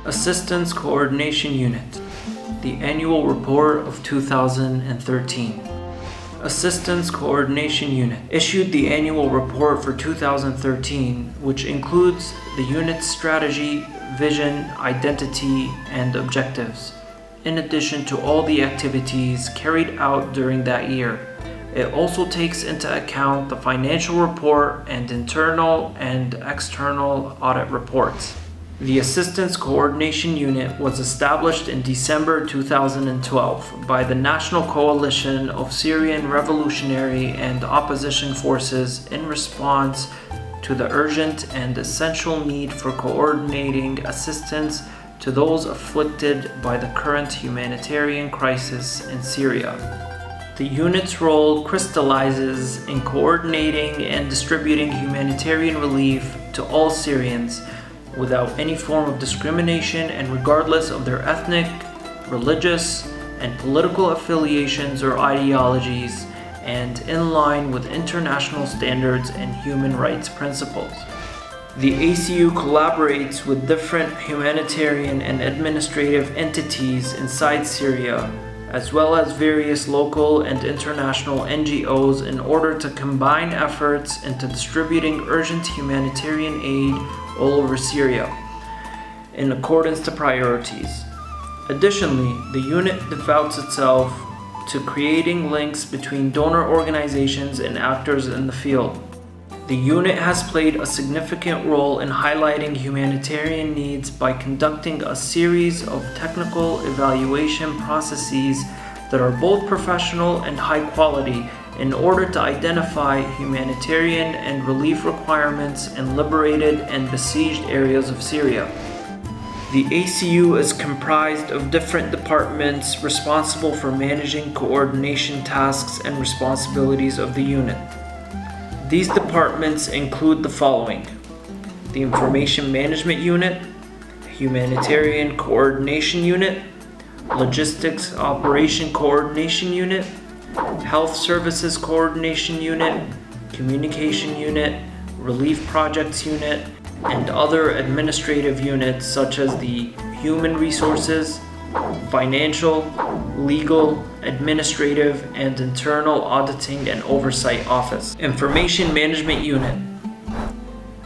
Assistance Coordination Unit, the Annual Report of 2013. Assistance Coordination Unit issued the annual report for 2013, which includes the unit's strategy, vision, identity, and objectives, in addition to all the activities carried out during that year. It also takes into account the financial report and internal and external audit reports. The Assistance Coordination Unit was established in December 2012 by the National Coalition of Syrian Revolutionary and Opposition Forces in response to the urgent and essential need for coordinating assistance to those afflicted by the current humanitarian crisis in Syria. The unit's role crystallizes in coordinating and distributing humanitarian relief to all Syrians without any form of discrimination and regardless of their ethnic, religious, and political affiliations or ideologies, and in line with international standards and human rights principles. The ACU collaborates with different humanitarian and administrative entities inside Syria, as well as various local and international NGOs in order to combine efforts into distributing urgent humanitarian aid all over Syria, in accordance to priorities. Additionally, the unit devotes itself to creating links between donor organizations and actors in the field. The unit has played a significant role in highlighting humanitarian needs by conducting a series of technical evaluation processes that are both professional and high quality in order to identify humanitarian and relief requirements in liberated and besieged areas of Syria. The ACU is comprised of different departments responsible for managing coordination tasks and responsibilities of the unit. These departments include the following: the Information Management Unit, Humanitarian Coordination Unit, Logistics Operation Coordination Unit, Health Services Coordination Unit, Communication Unit, Relief Projects Unit, and other administrative units such as the Human Resources, Financial, Legal, Administrative, and Internal Auditing and Oversight Office. Information Management Unit.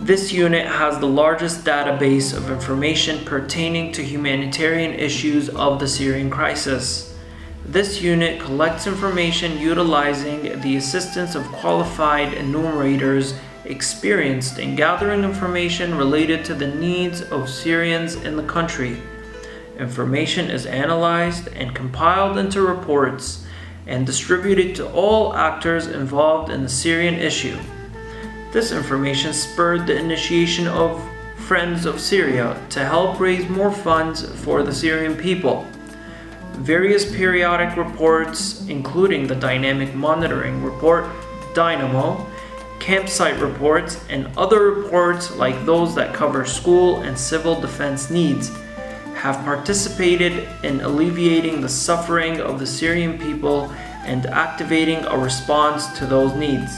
This unit has the largest database of information pertaining to humanitarian issues of the Syrian crisis. This unit collects information utilizing the assistance of qualified enumerators experienced in gathering information related to the needs of Syrians in the country. Information is analyzed and compiled into reports and distributed to all actors involved in the Syrian issue. This information spurred the initiation of Friends of Syria to help raise more funds for the Syrian people. Various periodic reports, including the Dynamic Monitoring Report, Dynamo, campsite reports, and other reports like those that cover school and civil defense needs, have participated in alleviating the suffering of the Syrian people and activating a response to those needs.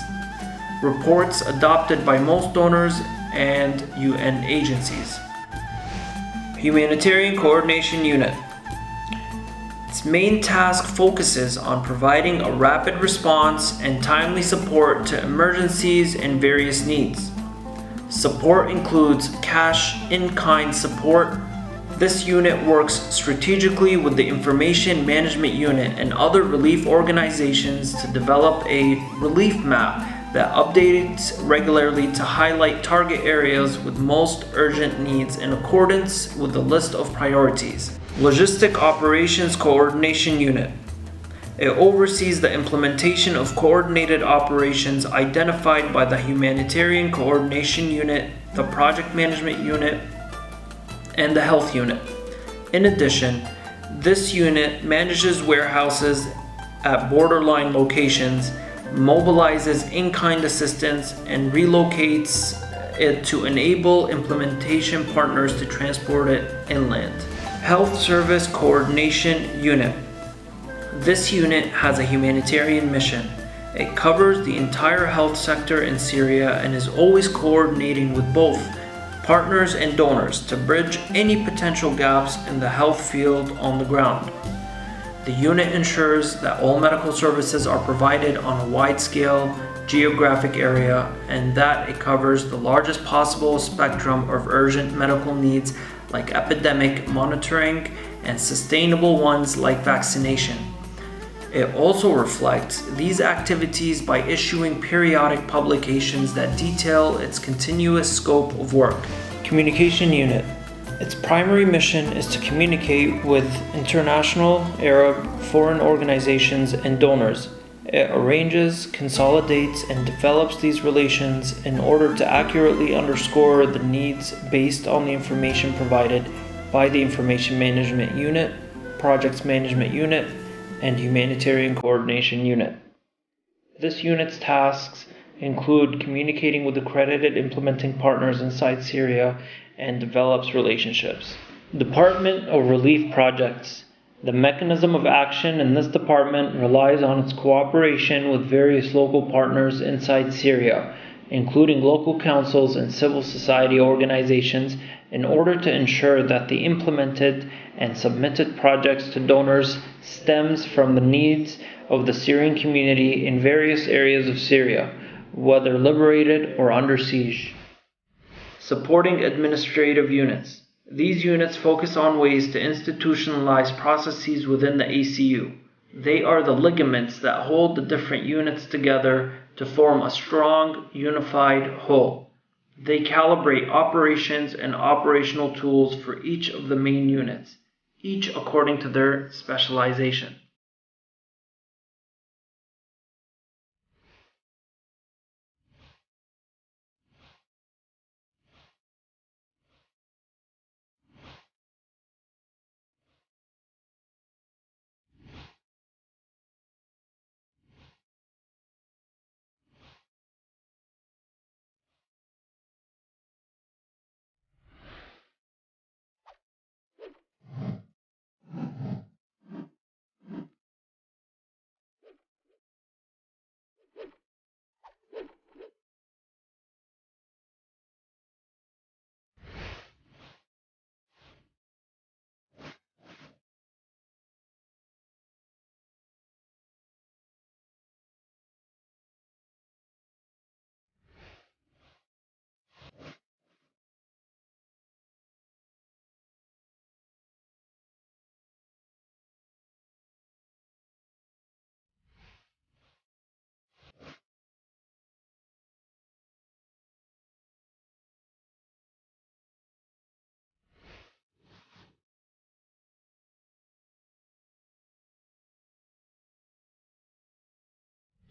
Reports adopted by most donors and UN agencies. Humanitarian Coordination Unit. Its main task focuses on providing a rapid response and timely support to emergencies and various needs. Support includes cash in-kind support. This unit works strategically with the Information Management Unit and other relief organizations to develop a relief map that updates regularly to highlight target areas with most urgent needs in accordance with the list of priorities. Logistic Operations Coordination Unit. It oversees the implementation of coordinated operations identified by the Humanitarian Coordination Unit, the Project Management Unit, and the Health Unit. In addition, this unit manages warehouses at borderline locations, mobilizes in-kind assistance, and relocates it to enable implementation partners to transport it inland. Health Service Coordination Unit. This unit has a humanitarian mission. It covers the entire health sector in Syria and is always coordinating with both partners and donors to bridge any potential gaps in the health field on the ground. The unit ensures that all medical services are provided on a wide-scale geographic area and that it covers the largest possible spectrum of urgent medical needs like epidemic monitoring and sustainable ones like vaccination. It also reflects these activities by issuing periodic publications that detail its continuous scope of work. Communication Unit. Its primary mission is to communicate with international, Arab, foreign organizations and donors. It arranges, consolidates, and develops these relations in order to accurately underscore the needs based on the information provided by the Information Management Unit, Projects Management Unit, and Humanitarian Coordination Unit. This unit's tasks include communicating with accredited implementing partners inside Syria and develops relationships. Department of Relief Projects. The mechanism of action in this department relies on its cooperation with various local partners inside Syria, including local councils and civil society organizations, in order to ensure that the implemented and submitted projects to donors stems from the needs of the Syrian community in various areas of Syria, whether liberated or under siege. Supporting administrative units. These units focus on ways to institutionalize processes within the ACU. They are the ligaments that hold the different units together to form a strong, unified whole. They calibrate operations and operational tools for each of the main units, each according to their specialization.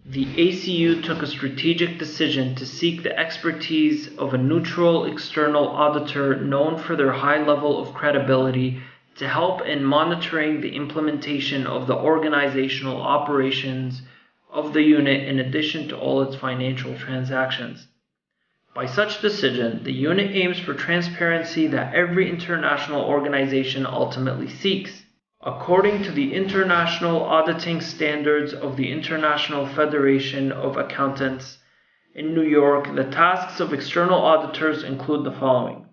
The ACU took a strategic decision to seek the expertise of a neutral external auditor known for their high level of credibility to help in monitoring the implementation of the organizational operations of the unit in addition to all its financial transactions. By such decision, the unit aims for transparency that every international organization ultimately seeks. According to the international auditing standards of the International Federation of Accountants in New York, the tasks of external auditors include the following: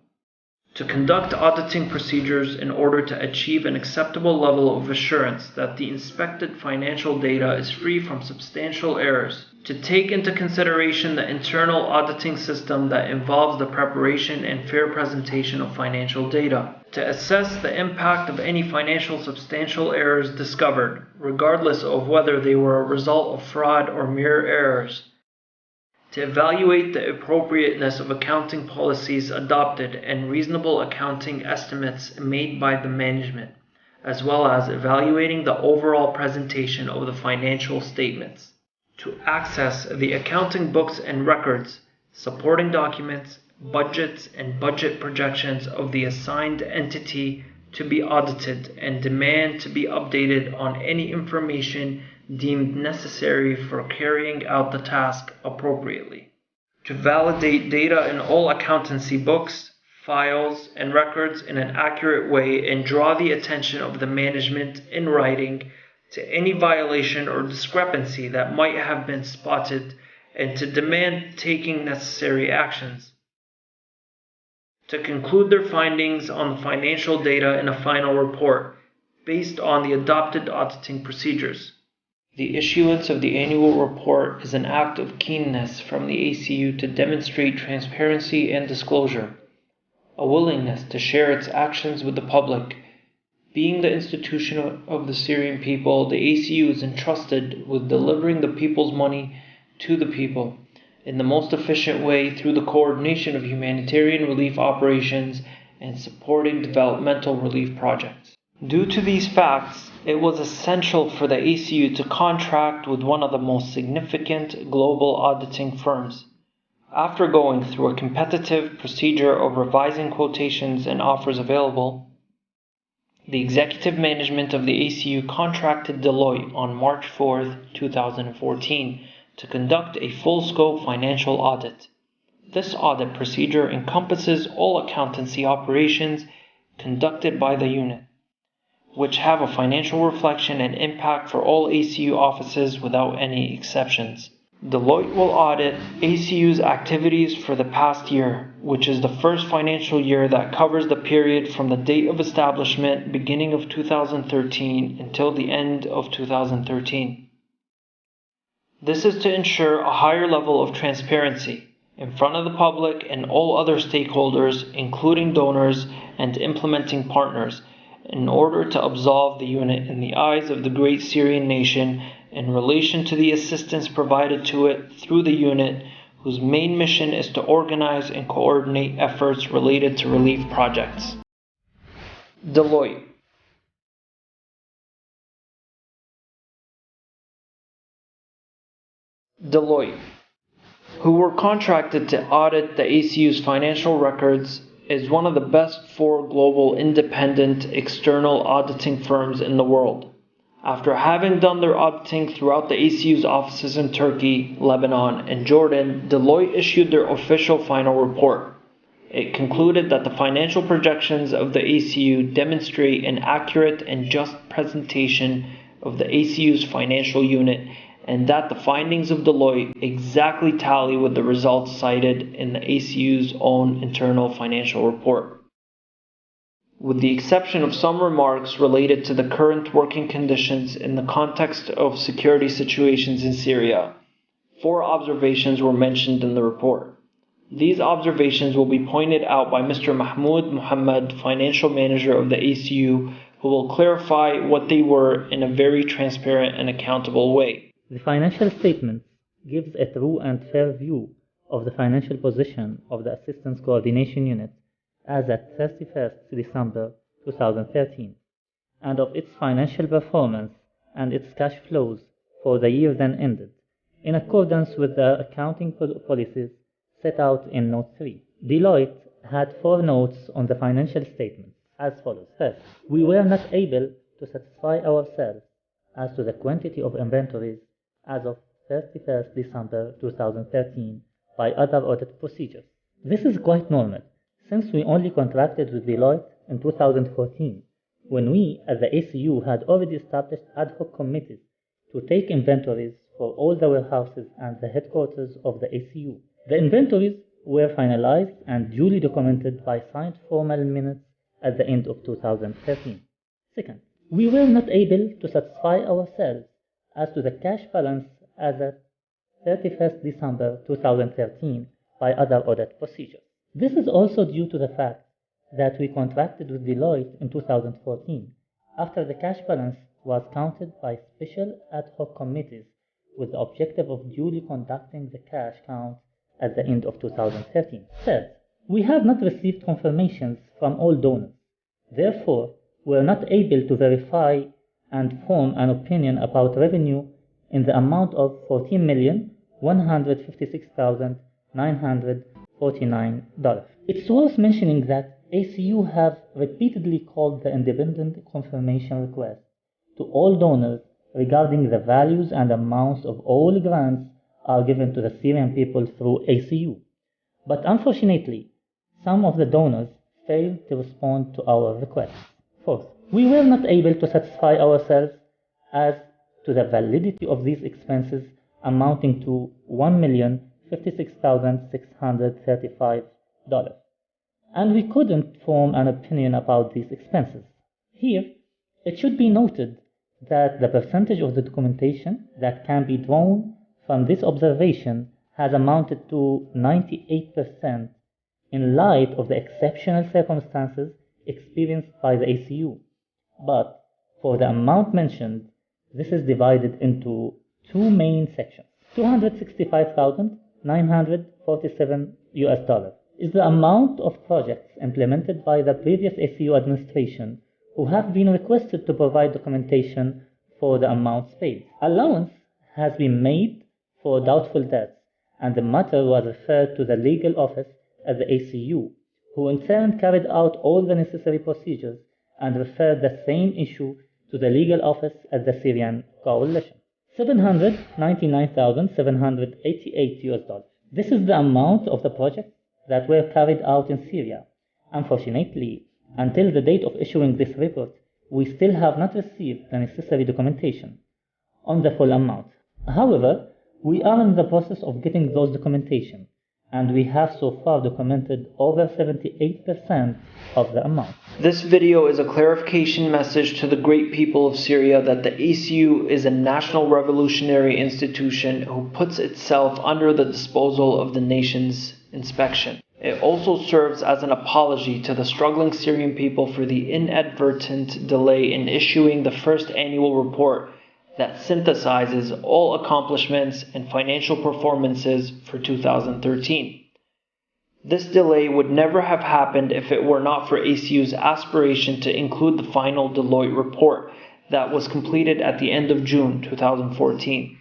to conduct auditing procedures in order to achieve an acceptable level of assurance that the inspected financial data is free from substantial errors, to take into consideration the internal auditing system that involves the preparation and fair presentation of financial data, to assess the impact of any financial substantial errors discovered, regardless of whether they were a result of fraud or mere errors, to evaluate the appropriateness of accounting policies adopted and reasonable accounting estimates made by the management, as well as evaluating the overall presentation of the financial statements, to access the accounting books and records, supporting documents, budgets, and budget projections of the assigned entity to be audited and demand to be updated on any information deemed necessary for carrying out the task appropriately, to validate data in all accountancy books, files, and records in an accurate way and draw the attention of the management in writing to any violation or discrepancy that might have been spotted and to demand taking necessary actions, to conclude their findings on the financial data in a final report based on the adopted auditing procedures. The issuance of the annual report is an act of keenness from the ACU to demonstrate transparency and disclosure, a willingness to share its actions with the public. Being the institution of the Syrian people, the ACU is entrusted with delivering the people's money to the people in the most efficient way through the coordination of humanitarian relief operations and supporting developmental relief projects. Due to these facts, it was essential for the ACU to contract with one of the most significant global auditing firms. After going through a competitive procedure of revising quotations and offers available, the executive management of the ACU contracted Deloitte on March 4, 2014 to conduct a full-scope financial audit. This audit procedure encompasses all accountancy operations conducted by the unit, which have a financial reflection and impact for all ACU offices without any exceptions. Deloitte will audit ACU's activities for the past year, which is the first financial year that covers the period from the date of establishment, beginning of 2013, until the end of 2013. This is to ensure a higher level of transparency in front of the public and all other stakeholders, including donors and implementing partners, in order to absolve the unit in the eyes of the great Syrian nation in relation to the assistance provided to it through the unit, whose main mission is to organize and coordinate efforts related to relief projects. Deloitte. Deloitte, who were contracted to audit the ACU's financial records, is one of the best 4 global independent external auditing firms in the world. After having done their auditing throughout the ACU's offices in Turkey, Lebanon, and Jordan, Deloitte issued their official final report. It concluded that the financial projections of the ACU demonstrate an accurate and just presentation of the ACU's financial unit, and that the findings of Deloitte exactly tally with the results cited in the ACU's own internal financial report. With the exception of some remarks related to the current working conditions in the context of security situations in Syria, 4 observations were mentioned in the report. These observations will be pointed out by Mr. Mahmoud Muhammad, financial manager of the ACU, who will clarify what they were in a very transparent and accountable way. The financial statement gives a true and fair view of the financial position of the Assistance Coordination Unit as at 31st December 2013, and of its financial performance and its cash flows for the year then ended, in accordance with the accounting policies set out in Note 3. Deloitte had 4 notes on the financial statement as follows. First, we were not able to satisfy ourselves as to the quantity of inventories as of 31st December 2013 by other audit procedures. This is quite normal, since we only contracted with Deloitte in 2014, when we, as the ACU, had already established ad hoc committees to take inventories for all the warehouses and the headquarters of the ACU. The inventories were finalized and duly documented by signed formal minutes at the end of 2013. Second, we were not able to satisfy ourselves as to the cash balance as at 31st December 2013 by other audit procedures. This is also due to the fact that we contracted with Deloitte in 2014 after the cash balance was counted by special ad hoc committees with the objective of duly conducting the cash count at the end of 2013. Third, we have not received confirmations from all donors. Therefore, we are not able to verify and form an opinion about revenue in the amount of $14,156,949. It's worth mentioning that ACU have repeatedly called the independent confirmation request to all donors regarding the values and amounts of all grants are given to the Syrian people through ACU. But unfortunately, some of the donors failed to respond to our requests. Fourth, we were not able to satisfy ourselves as to the validity of these expenses amounting to $1,056,635. and we couldn't form an opinion about these expenses. Here, it should be noted that the percentage of the documentation that can be drawn from this observation has amounted to 98% in light of the exceptional circumstances experienced by the ACU. But for the amount mentioned, this is divided into two main sections. $265,947 is the amount of projects implemented by the previous ACU administration who have been requested to provide documentation for the amounts paid. Allowance has been made for doubtful debts, and the matter was referred to the legal office at the ACU, who in turn carried out all the necessary procedures and referred the same issue to the legal office at the Syrian coalition. $799,788. This is the amount of the projects that were carried out in Syria. Unfortunately, until the date of issuing this report, we still have not received the necessary documentation on the full amount. However, we are in the process of getting those documentation, and we have so far documented over 78% of the amount. This video is a clarification message to the great people of Syria that the ACU is a national revolutionary institution who puts itself under the disposal of the nation's inspection. It also serves as an apology to the struggling Syrian people for the inadvertent delay in issuing the first annual report that synthesizes all accomplishments and financial performances for 2013. This delay would never have happened if it were not for ACU's aspiration to include the final Deloitte report that was completed at the end of June 2014.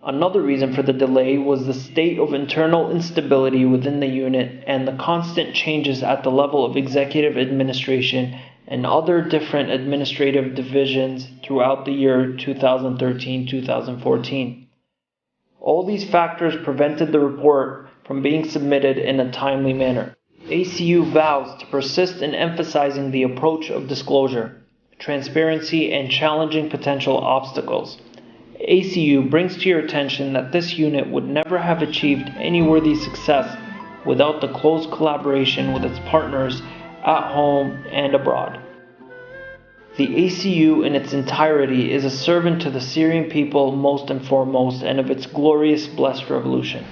Another reason for the delay was the state of internal instability within the unit and the constant changes at the level of executive administration and other different administrative divisions throughout the year 2013-2014. All these factors prevented the report from being submitted in a timely manner. ACU vows to persist in emphasizing the approach of disclosure, transparency, and challenging potential obstacles. ACU brings to your attention that this unit would never have achieved any worthy success without the close collaboration with its partners at home and abroad. The ACU in its entirety is a servant to the Syrian people most and foremost and of its glorious blessed revolution.